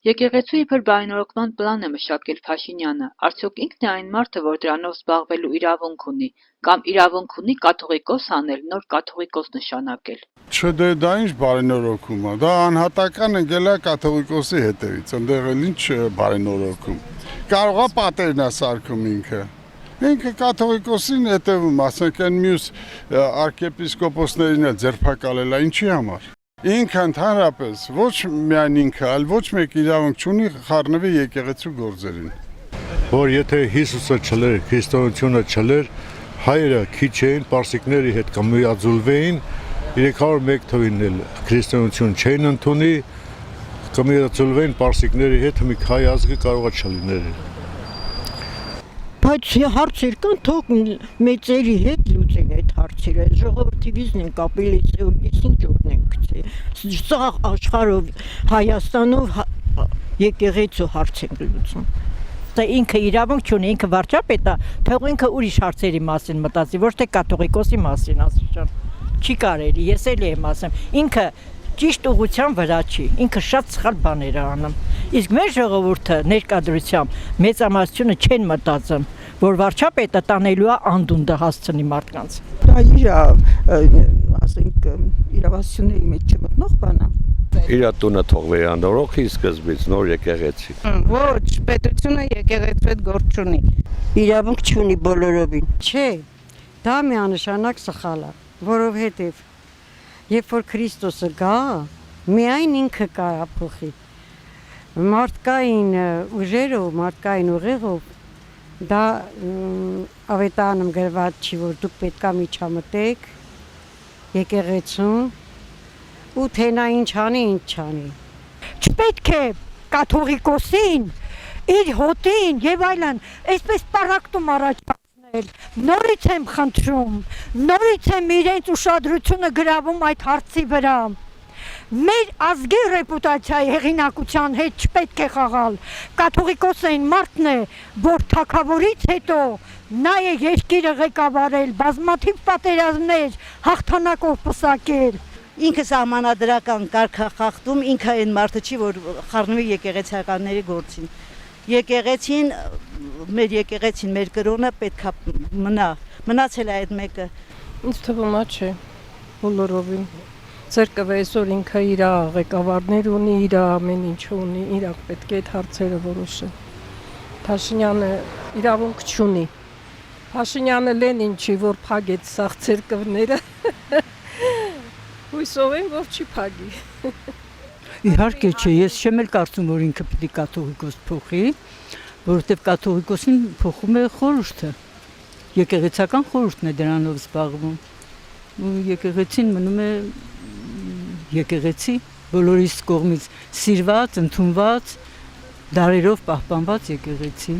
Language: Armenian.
Եկեղեցու իբր բարենորոգման պլան է մշակել Փաշինյանը, արդյոք ինքն է այն մարդը, որ դրանով զբաղվելու իրավունք ունի, կամ իրավունք ունի կաթողիկոս անել, նոր կաթողիկոս նշանակել։ Չէ, դա ինչ բարենորոգում է, դա անհատական ընկել է կաթողիկոսի հետևից, ընդեղ էլ ինչ բարենորոգում։ Կարող է պատերն է սարքում ինքը կաթողիկոսին հետևում, ասենք այն մյուս արքեպիսկոպոսներին էլ ձերբակալել է, ինչի համար։ Ինքը ընդհանրապես ոչ միայն ինքը, այլ ոչ մեկ իրավունք չունի խառնվի եկեղեցու գործերին։ Որ եթե Հիսուսը չլեր, քրիստոնեությունը չլեր, հայերը քիչ էին, պարսիկների հետ կմիաձուլվեին, 301 թվին էլ քրիստոնեություն չէին ընդունի, կմիաձուլվեին պարսիկների հետ, մի հայ ազգը կարող է չլիներ։ Բայց հարցեր կան, թող մեծերի հետ լուծեն այդ հարցերը, ժողովրդի վիզն են կապելից ինչ օգնենք գցի, սա աշխարհով Հայաստանով եկեղեցու հարց են լուծում։ Դա ինքը իրավունք չունի, ինքը վարչապետ է, թող ինքը ուրիշ հարցերի մասին մտածի, ոչ թե կաթողիկոսի մասին ասի, չի կարելի, ես էլ եմ ասեմ, ինքը ճիշտ ուղղության վրա չի, ինքը շատ սխալ բաներ է անում։ Իսկ մեր ժողովուրդը ներկայությամբ մեծամասնությունը չեն մտածում, որ վարչապետը տանելու է անդունդը հասցնի մարդկանց։ Դա իր, ասենք, իրավասությունների մեջ չմտնող բան է։ Իր տունը թող վերանորոգի սկզբից նոր եկեղեցի։ Ոչ, պետությունը եկեղեցու հետ գործ չունի։ Իրավունք չունի բոլորովին։ Չէ, դա միանշանակ սխալ է, որովհետև երբ որ Քրիստոսը գա, միայն ինքը կարա փոխի։ Մարդկային ուժերով, մարդկային ուղեղով դա ավետարանում գրված չի, որ դուք պետք է միջամտեք եկեղեցուն ու թե նա ինչ անի, ինչ չանի։ Չպետք է կաթողիկոսին, իր հոտին եւ այլն, այսպես պարակտում առաջացնել։ Նորից եմ խնդրում, նորից եմ իրենց ուշադրությունը գրավում այդ հարցի վրա։ Մեր ազգի ռեպուտացիայի հեղինակության հետ չպետք է խաղալ։ Կաթողիկոսային մարդն է, որ թագավորից հետո նա է երկիրը ղեկավարել, բազմաթիվ պատերազմներ հաղթանակով պսակել։ Ինքը սահմանադրական կարգախախտում, ինքը այն մարդը չի, որ խառնվի եկեղեցիականների գործին։ Եկեղեցին, մեր կրոնը պետք է մնացել է այդ մեկը։ Ինձ թվում է չէ, բոլորովին։ Ցերկվը այսօր ինքը իր ղեկավարներ ունի, իր ամեն ինչ ունի, իրակ պետք է այդ հարցերը որոշի։ Փաշինյանը իրավունք չունի։ Փաշինյանը Լենին չի, որ փագեց սաղ ցերկվները։ Հույսով եմ, որ չի փագի։ Իհարկե չէ, ես չեմ էլ կարծում, որ ինքը պիտի կաթողիկոս փոխի, որովհետև կաթողիկոսին փոխում է խորհուրդը։ Եկեղեցական խորհուրդն է դրանով զբաղվում։ Ու եկեղեցին մնում է եկեղեցի, բոլորիս կողմից սիրված, ընդունված, դարերով պահպանված եկեղեցի։